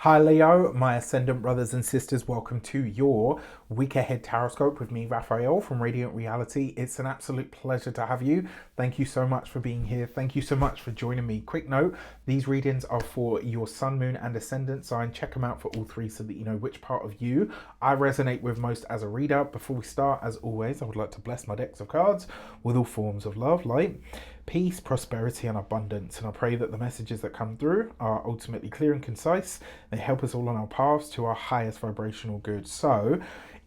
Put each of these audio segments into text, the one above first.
Hi Leo, my ascendant brothers and sisters, welcome to your week ahead taroscope with me, Raphael from Radiant Reality. It's an absolute pleasure to have you. Thank you so much for being here. Thank you so much for joining me. Quick note, these readings are for your sun, moon and ascendant sign. Check them out for all three so that you know which part of you I resonate with most as a reader. Before we start, as always, I would like to bless my decks of cards with all forms of love, light, peace, prosperity and abundance, and I pray that the messages that come through are ultimately clear and concise. They help us all on our paths to our highest vibrational good. So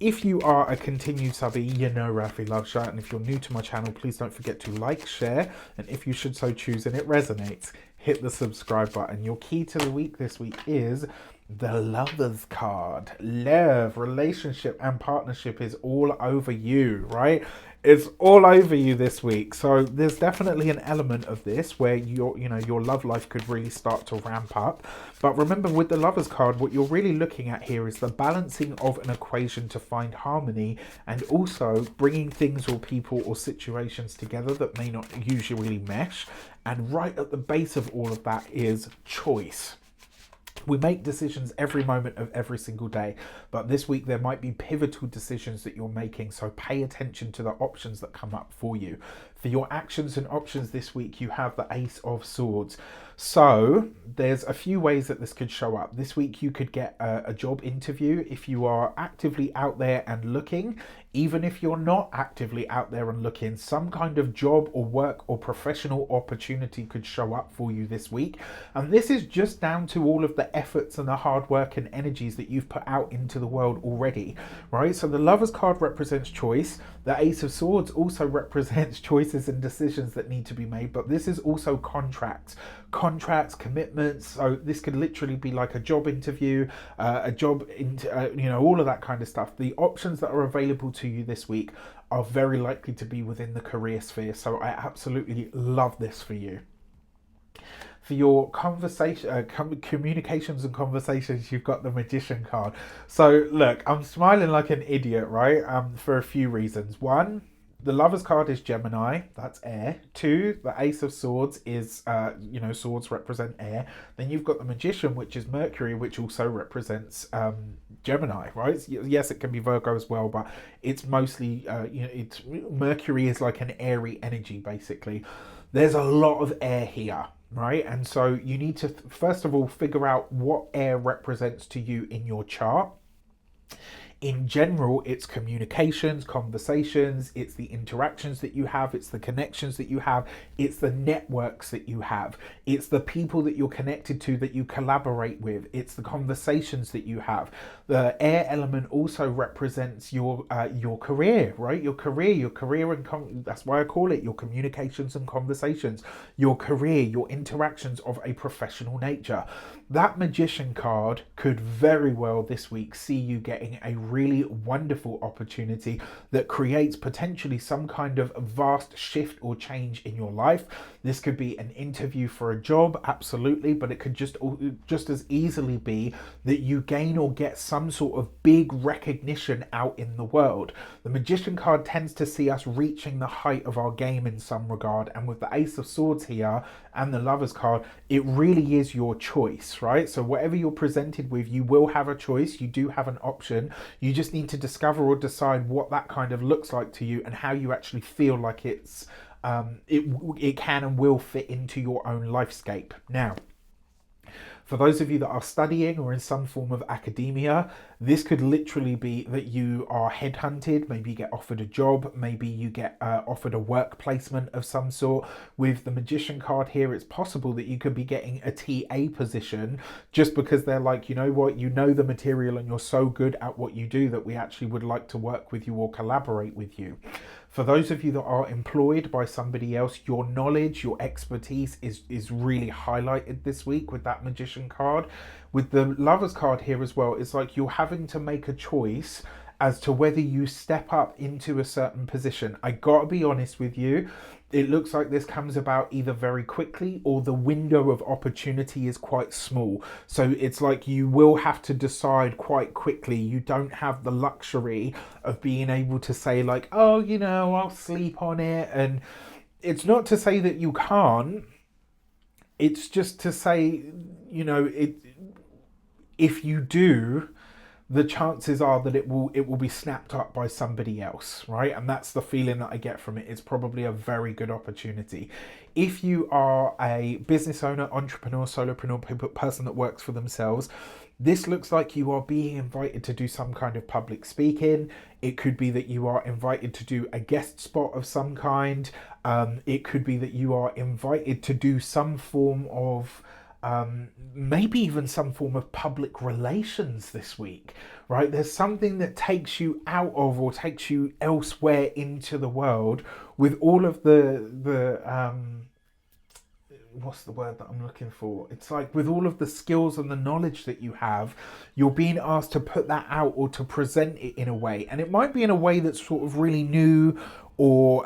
if you are a continued subby, you know Rafi loves you, and if you're new to my channel, please don't forget to like, share, and if you should so choose and it resonates, hit the subscribe button. Your key to the week this week is the Lovers card. Love, relationship and partnership is all over you, right? It's all over you this week. So there's definitely an element of this where your love life could really start to ramp up. But remember, with the Lovers card, what you're really looking at here is the balancing of an equation to find harmony, and also bringing things or people or situations together that may not usually mesh. And right at the base of all of that is choice. We make decisions every moment of every single day, but this week there might be pivotal decisions that you're making, so pay attention to the options that come up for you. For your actions and options this week, you have the Ace of Swords. So there's a few ways that this could show up. This week you could get a job interview if you are actively out there and looking. Even if you're not actively out there and looking, some kind of job or work or professional opportunity could show up for you this week. And this is just down to all of the efforts and the hard work and energies that you've put out into the world already, right? So the Lovers card represents choice. The Ace of Swords also represents choices and decisions that need to be made, but this is also contracts, commitments. So this could literally be like a job interview, all of that kind of stuff. The options that are available to you this week are very likely to be within the career sphere. So I absolutely love this for you. For your conversation, communications and conversations, you've got the Magician card. So look, I'm smiling like an idiot, right? For a few reasons. One, the Lovers card is Gemini, that's air. Two, the Ace of Swords is, swords represent air. Then you've got the Magician, which is Mercury, which also represents Gemini, right? Yes, it can be Virgo as well, but it's mostly, it's Mercury is like an airy energy, basically. There's a lot of air here, right? And so you need to, first of all, figure out what air represents to you in your chart. In general, it's communications, conversations, it's the interactions that you have, it's the connections that you have, it's the networks that you have, it's the people that you're connected to that you collaborate with, it's the conversations that you have. The air element also represents your career, right? Your career and that's why I call it your communications and conversations, your career, your interactions of a professional nature. That Magician card could very well this week see you getting a really wonderful opportunity that creates potentially some kind of vast shift or change in your life. This could be an interview for a job, absolutely, but it could just as easily be that you gain or get some sort of big recognition out in the world. The Magician card tends to see us reaching the height of our game in some regard, and with the Ace of Swords here and the Lovers card, it really is your choice, right? So whatever you're presented with, you will have a choice, you do have an option. You just need to discover or decide what that kind of looks like to you and how you actually feel like it can and will fit into your own lifescape. Now, for those of you that are studying or in some form of academia, this could literally be that you are headhunted, maybe you get offered a job, maybe you get offered a work placement of some sort. With the Magician card here, it's possible that you could be getting a TA position just because they're like, you know what, you know the material and you're so good at what you do that we actually would like to work with you or collaborate with you. For those of you that are employed by somebody else, your knowledge, your expertise is really highlighted this week with that Magician card. With the Lovers card here as well, it's like you're having to make a choice as to whether you step up into a certain position. I gotta be honest with you, it looks like this comes about either very quickly or the window of opportunity is quite small. So it's like you will have to decide quite quickly. You don't have the luxury of being able to say like, oh, I'll sleep on it. And it's not to say that you can't. It's just to say, if you do, the chances are that it will be snapped up by somebody else, right? And that's the feeling that I get from it. It's probably a very good opportunity. If you are a business owner, entrepreneur, solopreneur, person that works for themselves, this looks like you are being invited to do some kind of public speaking. It could be that you are invited to do a guest spot of some kind. It could be that you are invited to do some form of maybe even some form of public relations this week, right? There's something that takes you out of or takes you elsewhere into the world with all of the what's the word that I'm looking for? It's like with all of the skills and the knowledge that you have, you're being asked to put that out or to present it in a way. And it might be in a way that's sort of really new or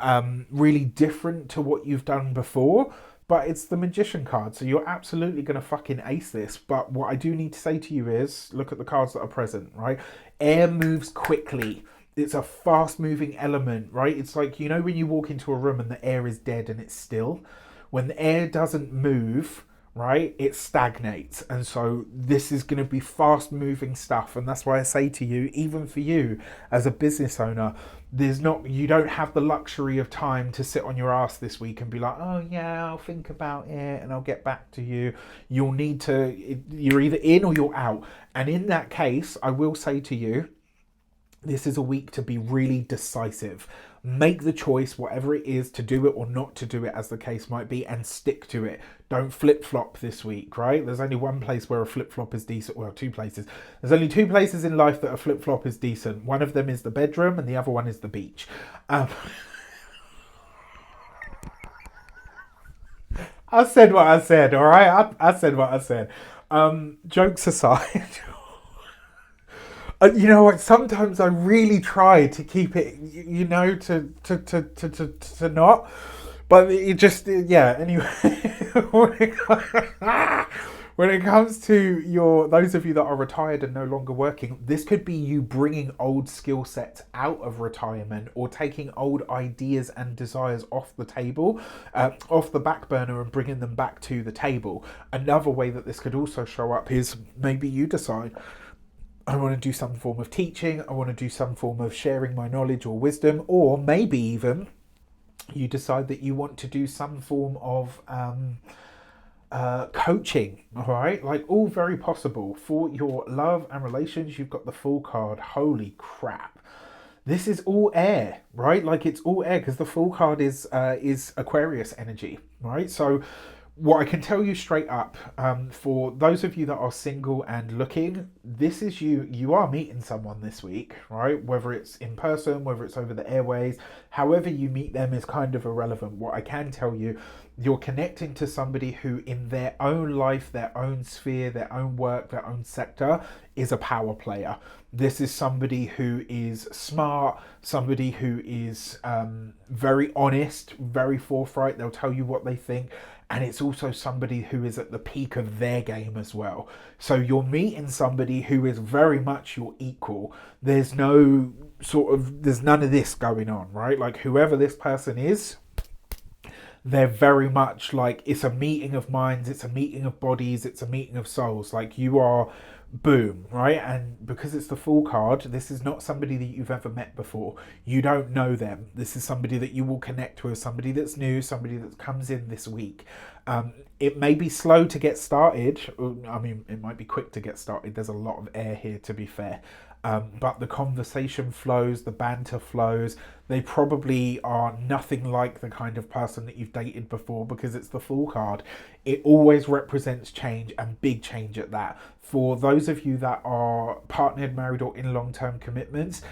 really different to what you've done before. But it's the magician card, so you're absolutely going to fucking ace this. But what I do need to say to you is, look at the cards that are present, right? Air moves quickly. It's a fast-moving element, right? It's like, you know when you walk into a room and the air is dead and it's still? When the air doesn't move, right, it stagnates. And so this is going to be fast-moving stuff. And that's why I say to you, even for you as a business owner, you don't have the luxury of time to sit on your ass this week and be like, oh yeah, I'll think about it and I'll get back to you. You're either in or you're out. And in that case, I will say to you, this is a week to be really decisive. Make the choice, whatever it is, to do it or not to do it, as the case might be, and stick to it. Don't flip-flop this week, right? There's only one place where a flip-flop is decent. Well, two places. There's only two places in life that a flip-flop is decent. One of them is the bedroom and the other one is the beach. I said what I said, all right? I said what I said. Jokes aside... you know what? Sometimes I really try to keep it, to not, but it just, yeah. Anyway, when it comes to those of you that are retired and no longer working, this could be you bringing old skill sets out of retirement or taking old ideas and desires off the table, off the back burner, and bringing them back to the table. Another way that this could also show up is maybe you decide, I want to do some form of teaching, I want to do some form of sharing my knowledge or wisdom, or maybe even you decide that you want to do some form of coaching, all right? Like, all very possible. For your love and relations, you've got the Fool card. Holy crap. This is all air, right? Like, it's all air because the Fool card is Aquarius energy, right? So what I can tell you straight up, for those of you that are single and looking, this is you are meeting someone this week, right? Whether it's in person, whether it's over the airways, however you meet them is kind of irrelevant. What I can tell you, you're connecting to somebody who in their own life, their own sphere, their own work, their own sector is a power player. This is somebody who is smart, somebody who is very honest, very forthright. They'll tell you what they think. And it's also somebody who is at the peak of their game as well. So you're meeting somebody who is very much your equal. There's none of this going on, right? Like, whoever this person is, they're very much like, it's a meeting of minds, it's a meeting of bodies, it's a meeting of souls. Like, you are, boom, right? And because it's the Fool card, this is not somebody that you've ever met before. You don't know them. This is somebody that you will connect with, somebody that's new, somebody that comes in this week. It may be slow to get started. I mean, it might be quick to get started. There's a lot of air here, to be fair. But the conversation flows, the banter flows. They probably are nothing like the kind of person that you've dated before, because it's the Fool card. It always represents change, and big change at that. For those of you that are partnered, married, or in long-term commitments,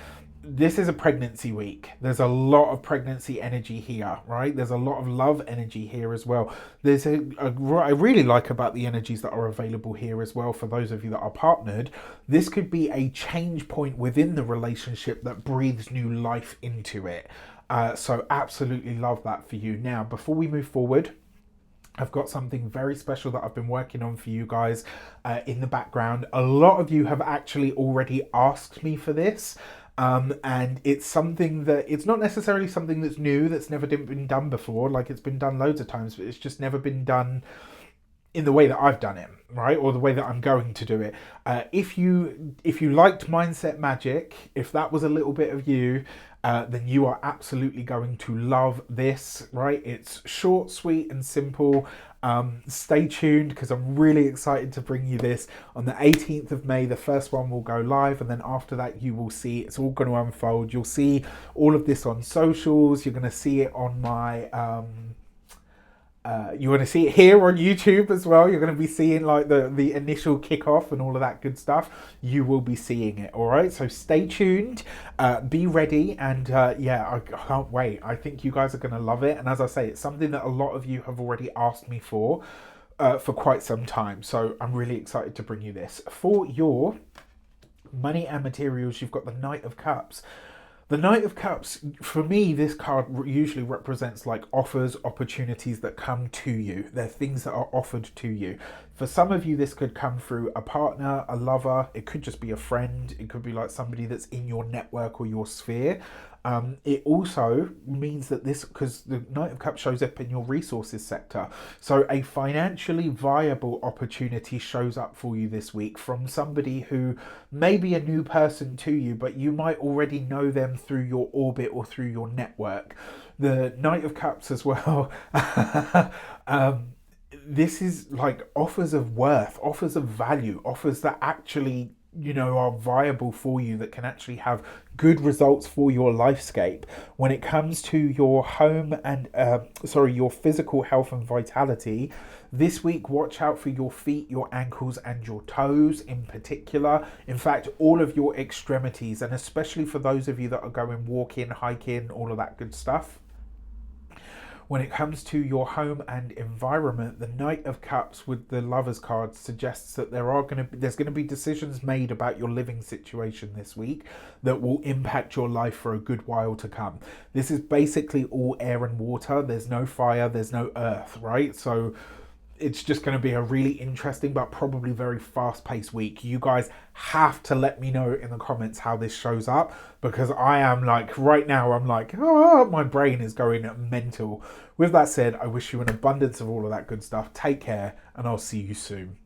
this is a pregnancy week. There's a lot of pregnancy energy here, right? There's a lot of love energy here as well. What I really like about the energies that are available here as well, for those of you that are partnered, this could be a change point within the relationship that breathes new life into it. So absolutely love that for you. Now, before we move forward, I've got something very special that I've been working on for you guys in the background. A lot of you have actually already asked me for this. And it's something that, it's not necessarily something that's new, that's never been done before. Like, it's been done loads of times, but it's just never been done in the way that I've done it, right, or the way that I'm going to do it. If you liked mindset magic, if that was a little bit of you, then you are absolutely going to love this, right? It's short, sweet, and simple. Stay tuned, because I'm really excited to bring you this on the 18th of May. The first one will go live, and then after that you will see it's all going to unfold. You'll see all of this on socials. You're going to see it on my you want to see it here on YouTube as well. You're going to be seeing like the initial kickoff and all of that good stuff. You will be seeing it. All right. So stay tuned, be ready. And yeah, I can't wait. I think you guys are going to love it. And as I say, it's something that a lot of you have already asked me for quite some time. So I'm really excited to bring you this. For your money and materials, you've got the Knight of Cups. The Knight of Cups, for me, this card usually represents like offers, opportunities that come to you. They're things that are offered to you. For some of you, this could come through a partner, a lover. It could just be a friend. It could be like somebody that's in your network or your sphere. It also means that this, because the Knight of Cups shows up in your resources sector. So a financially viable opportunity shows up for you this week from somebody who may be a new person to you, but you might already know them through your orbit or through your network. The Knight of Cups as well. This is like offers of worth, offers of value, offers that actually, you know, are viable for you, that can actually have good results for your lifescape. When it comes to your home and your physical health and vitality this week, watch out for your feet, your ankles, and your toes in particular. In fact, all of your extremities, and especially for those of you that are going walking, hiking, all of that good stuff. When it comes to your home and environment, the Knight of Cups with the Lovers card suggests that there's going to be decisions made about your living situation this week that will impact your life for a good while to come. This is basically all air and water. There's no fire, there's no earth, right? So it's just going to be a really interesting but probably very fast-paced week. You guys have to let me know in the comments how this shows up, because I am like, right now I'm like, oh, my brain is going mental. With that said, I wish you an abundance of all of that good stuff. Take care, and I'll see you soon.